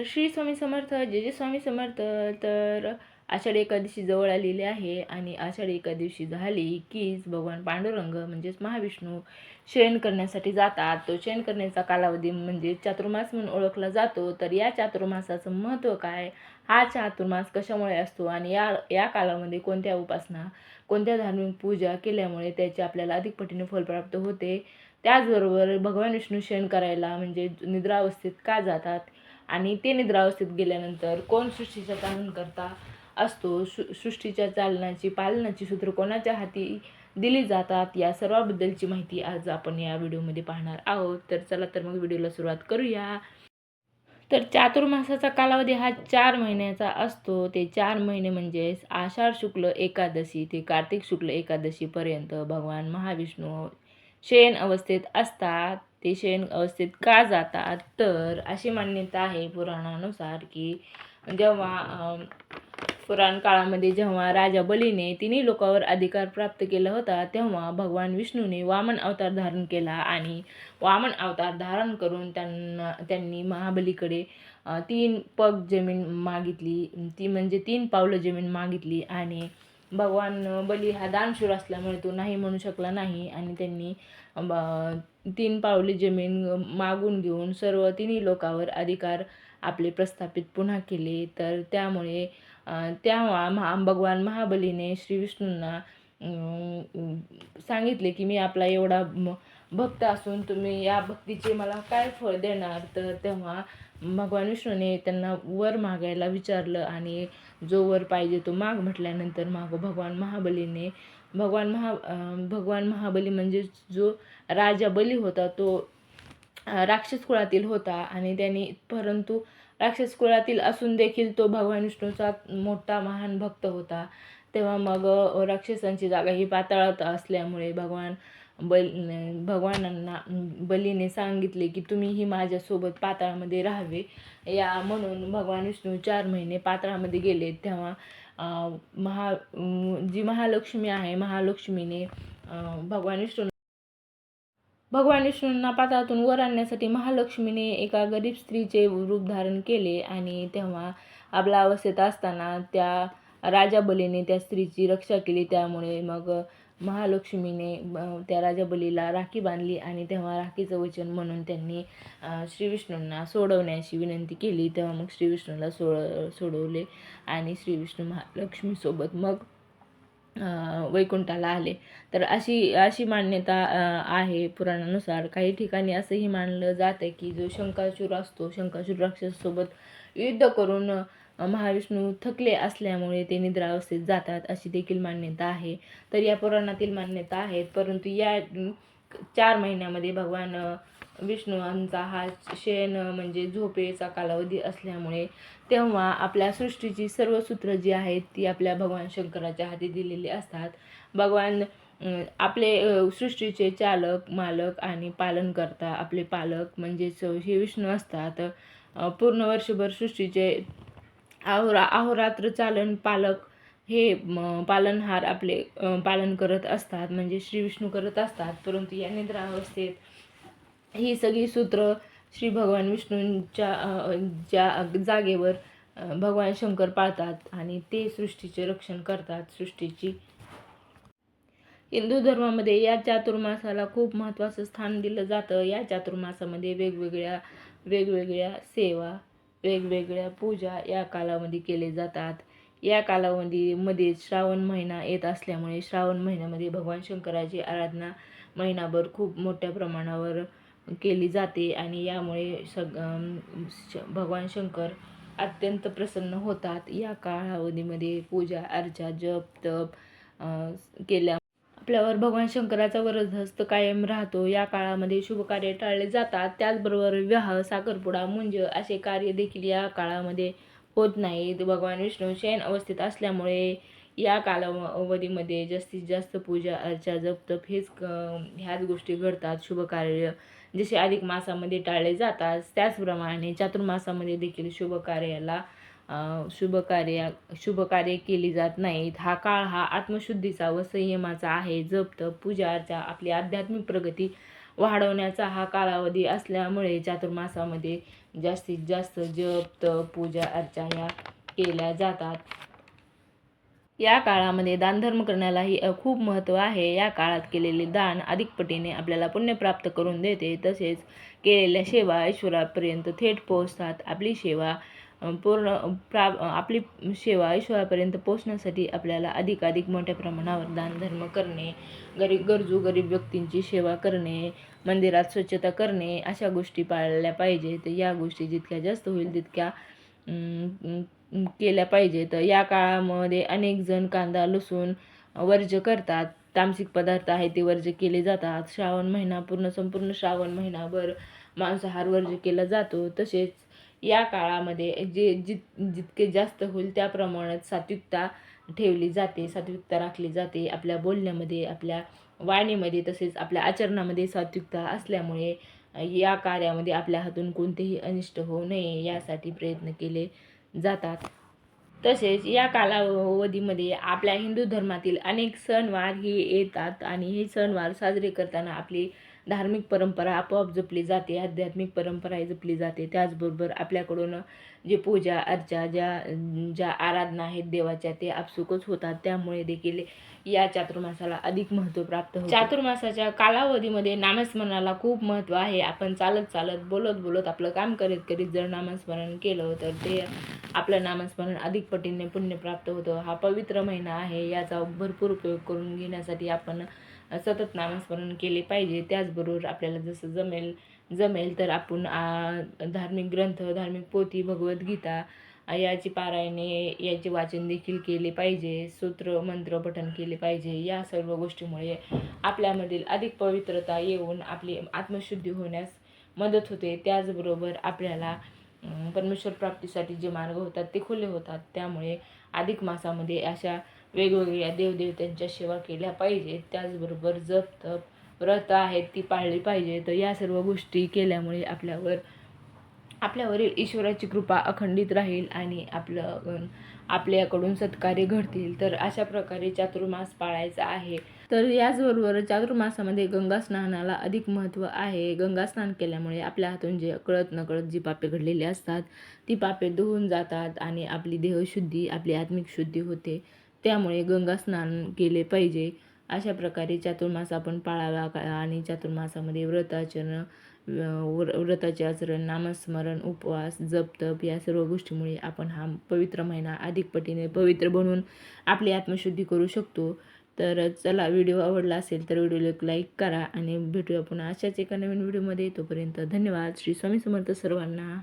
श्री स्वामी समर्थ, जय जय स्वामी समर्थ. तर आषाढी एकादशी जवळ आलेली आहे आणि आषाढी एकादशी झाली कीच भगवान पांडुरंग म्हणजेच महाविष्णू शयन करण्यासाठी जातात. तो शयन करण्याचा कालावधी म्हणजे चातुर्मास म्हणून ओळखला जातो. तर या चातुर्मासाचं महत्त्व काय, हा चातुर्मास कशामुळे असतो आणि या या कालामध्ये कोणत्या उपासना, कोणत्या धार्मिक पूजा केल्यामुळे त्याचे आपल्याला अधिक पटीने फल प्राप्त होते. त्याचबरोबर भगवान विष्णू शयन करायला म्हणजे निद्रावस्थेत का जातात आणि ते निद्रावस्थेत गेल्यानंतर कोण सृष्टीचा चालन करता असतो, सृष्टीच्या चालनाची पालनाची सूत्र कोणाच्या हाती दिली जातात, या सर्वाबद्दलची माहिती आज आपण या व्हिडिओमध्ये पाहणार आहोत. तर चला तर मग व्हिडिओला सुरुवात करूया. तर चातुर्मासाचा कालावधी हा 4 महिन्याचा असतो. ते 4 महिने म्हणजेच आषाढ शुक्ल एकादशी ते कार्तिक शुक्ल एकादशीपर्यंत भगवान महाविष्णू शयन अवस्थेत असतात. ते शयन अवस्थेत का जातात, तर अशी मान्यता आहे पुराणानुसार की जेव्हा पुराण काळामध्ये जेव्हा राजा बलीने तिन्ही लोकांवर अधिकार प्राप्त केला होता, तेव्हा भगवान विष्णूने वामन अवतार धारण केला आणि वामन अवतार धारण करून त्यांनी महाबलीकडे 3 पग जमीन मागितली. ती म्हणजे 3 पावलं जमीन मागितली आणि भगवान बली हा दानशूर असल्यामुळे तो नाही म्हणू शकला नाही आणि त्यांनी 3 पावले जमीन मागून घेऊन सर्व तिन्ही लोकांवर अधिकार आपले प्रस्थापित पुन्हा केले. तर त्यामुळे तेव्हा भगवान महाबलीने श्री विष्णूंना सांगितले की मी आपला एवढा भक्त असून तुम्ही या भक्तीचे मला काय फळ देणार. तर तेव्हा भगवान विष्णूने त्यांना वर मागायला विचारलं आणि जो वर पाहिजे तो माग म्हटल्यानंतर भगवान महाबलीने भगवान महाबली म्हणजे जो राजा बली होता तो राक्षस कुळातील होता आणि त्यांनी परंतु राक्षस कुळातील असून देखील तो भगवान विष्णूचा मोठा महान भक्त होता. तेव्हा मग राक्षसांची जागा ही पाताळात असल्यामुळे भगवानांना बलीने सांगितले की तुम्हीही माझ्यासोबत पाताळामध्ये राहावे. म्हणून भगवान विष्णू 4 महिने पाताळामध्ये गेले. तेव्हा जी महालक्ष्मी आहे, महालक्ष्मीने भगवान विष्णूंना पाताळातून वर आणण्यासाठी महालक्ष्मीने एका गरीब स्त्रीचे रूप धारण केले आणि तेव्हा आपल्या अवस्थेत असताना त्या राजा बलीने त्या स्त्रीची रक्षा केली. त्यामुळे मग महालक्ष्मीने त्या राजा बलीला राखी बांधली आणि तेव्हा राखीचं वचन म्हणून त्यांनी श्री विष्णूंना सोडवण्याची विनंती केली. तेव्हा मग श्री विष्णूला सोडवले आणि श्री विष्णू महालक्ष्मीसोबत मग वैकुंठाला आले. तर अशी मान्यता आहे पुराणानुसार. काही ठिकाणी असंही मानलं जातं की जो शंकासूर असतो, शंकासूर राक्षसासोबत युद्ध करून महाविष्णू थकले असल्यामुळे ते निद्रावस्थेत जातात, अशी देखील मान्यता आहे. तर या पुराणातील मान्यता आहेत. परंतु या 4 महिन्यामध्ये भगवान विष्णूंचा हा शयन म्हणजे झोपेचा कालावधी असल्यामुळे तेव्हा आपल्या सृष्टीची सर्व सूत्र जी आहेत ती आपल्या भगवान शंकराच्या हाती दिलेली असतात. भगवान आपले सृष्टीचे चालक, मालक आणि पालनकर्ता, आपले पालक म्हणजेच हे विष्णू असतात. पूर्ण वर्षभर सृष्टीचे अहोरात्र चालन पालक हे पालनहार आपले पालन करत असतात, म्हणजे श्री विष्णू करत असतात. परंतु या निद्रावस्थेत ही सगळी सूत्र श्री भगवान विष्णूंच्या ज्या जागेवर भगवान शंकर पाळतात आणि ते सृष्टीचे रक्षण करतात. हिंदू धर्मामध्ये या चातुर्मासाला खूप महत्त्वाचं स्थान दिलं जातं. या चातुर्मासामध्ये वेगवेगळ्या सेवा, वेगवेगळ्या पूजा या कालामध्ये केले जातात. या कालावधीमध्ये श्रावण महिना येत असल्यामुळे श्रावण महिन्यामध्ये भगवान शंकराची आराधना महिनाभर खूप मोठ्या प्रमाणावर केली जाते आणि यामुळे भगवान शंकर अत्यंत प्रसन्न होतात. या कालावधीमध्ये पूजा अर्चा, जप तप केल्या आपल्यावर भगवान शंकराचा वरदहस्त कायम राहतो. या काळामध्ये शुभ कार्य टाळले जातात. त्याचबरोबर विवाह, साखरपुडा, मुंज असे कार्य देखील या काळामध्ये होत नाहीत. भगवान विष्णू शयन अवस्थेत असल्यामुळे या कालावधीमध्ये जास्तीत जास्त पूजा अर्चा, जप तप ह्याच गोष्टी घडतात. शुभ कार्य जसे अधिक मासामध्ये टाळले जातात, त्याचप्रमाणे चातुर्मासामध्ये देखील शुभ कार्य केली जात नाहीत. हा काळ हा आत्मशुद्धीचा व संयमाचा आहे. जप तप, पूजा अर्चा आपली आध्यात्मिक प्रगती वाढवण्याचा हा कालावधी असल्यामुळे चातुर्मासामध्ये जास्तीत जास्त जप तप पूजा अर्चा ह्या केल्या जातात. या काळामध्ये दानधर्म करण्यालाही खूप महत्त्व आहे. या काळात केलेले दान अधिक पटीने आपल्याला पुण्य प्राप्त करून देते. तसेच केलेल्या सेवा ईश्वरापर्यंत थेट पोहोचतात. आपली सेवा ईश्वरापर्यंत पोहोचण्यासाठी आपल्याला अधिकाधिक मोठ्या प्रमाणावर दानधर्म करणे, गरजू गरीब व्यक्तींची सेवा करणे, मंदिरात स्वच्छता करणे अशा गोष्टी पाळल्या पाहिजेत. या गोष्टी जितक्या जास्त होईल तितक्या केल्या पाहिजेत. या काळामध्ये अनेक जण कांदा लसूण वर्ज्य करतात. तामसिक पदार्थ आहेत ते वर्ज्य केले जातात. श्रावण महिना संपूर्ण श्रावण महिनाभर मांसाहार वर्ज्य केला जातो. तसेच या काळामध्ये जितके जास्त होईल त्या प्रमाणात सात्विकता ठेवली जाते, सात्विकता राखली जाते. आपल्या बोलण्यामध्ये, आपल्या वाणीमध्ये तसेच आपल्या आचरणामध्ये सात्विकता असल्यामुळे या कार्यामध्ये आपल्या हातून कोणतेही अनिष्ट होऊ नये यासाठी प्रयत्न केले जातात. तसेच या कालावधीमध्ये आपल्या हिंदू धर्मातील अनेक सणवार ही येतात आणि हे सणवार साजरे करताना आपली धार्मिक परंपरा आपोआप जपली जाते, आध्यात्मिक परंपरा जपली जाते. त्याचबरोबर आपल्याकडून जे पूजा अर्चा ज्या आराधना आहेत देवाच्या ते आपसुकच होतात. त्यामुळे देखील या चातुर्मासाला अधिक महत्त्व प्राप्त होते. चातुर्मासाच्या कालावधीमध्ये नामस्मरणाला खूप महत्त्व आहे. आपण चालत चालत बोलत बोलत आपलं काम करीत करीत जर नामस्मरण केलं तर ते आपलं नामस्मरण अधिक पटीने पुण्य प्राप्त होतं. हा पवित्र महिना आहे, याचा भरपूर उपयोग करून घेण्यासाठी आपण सतत नामस्मरण केले पाहिजे. त्याचबरोबर आपल्याला जसं जमेल तर आपण धार्मिक ग्रंथ, धार्मिक पोथी, भगवद्गीता याची पारायणे, याचे वाचन देखील केले पाहिजे. सूत्र मंत्र पठण केले पाहिजे. या सर्व गोष्टीमुळे आपल्यामधील अधिक पवित्रता येऊन आपली आत्मशुद्धी होण्यास मदत होते. त्याचबरोबर आपल्याला परमेश्वर प्राप्तीसाठी जे मार्ग होतात ते खुले होतात. त्यामुळे अधिक मासामध्ये अशा वेगवेगळ्या देवदेवतांच्या सेवा केल्या पाहिजेत. त्याचबरोबर जप तप व्रत आहेत ती पाळली पाहिजे. तर या सर्व गोष्टी केल्यामुळे आपल्यावरील ईश्वराची कृपा अखंडित राहील आणि आपल्याकडून सत्कार्य घडतील. तर अशा प्रकारे चातुर्मास पाळायचा आहे. तर याचबरोबर चातुर्मासामध्ये गंगा स्नानाला अधिक महत्त्व आहे. गंगा स्नान केल्यामुळे आपल्या हातून जे कळत नकळत जी पापे घडलेली असतात ती पापे धुवून जातात आणि आपली देहशुद्धी, आपली आत्मिक शुद्धी होते. त्यामुळे गंगा स्नान केले पाहिजे. अशा प्रकारे चातुर्मास आपण पाळावा आणि चातुर्मासामध्ये व्रताचे आचरण, नामस्मरण, उपवास, जप तप या सर्व गोष्टीमुळे आपण हा पवित्र महिना अधिक पटीने पवित्र बनवून आपली आत्मशुद्धी करू शकतो. तर चला, व्हिडिओ आवडला असेल तर व्हिडिओला एक लाईक करा आणि भेटूया पुन्हा अशाच एका नवीन व्हिडिओमध्ये. तोपर्यंत धन्यवाद. श्री स्वामी समर्थ सर्वांना.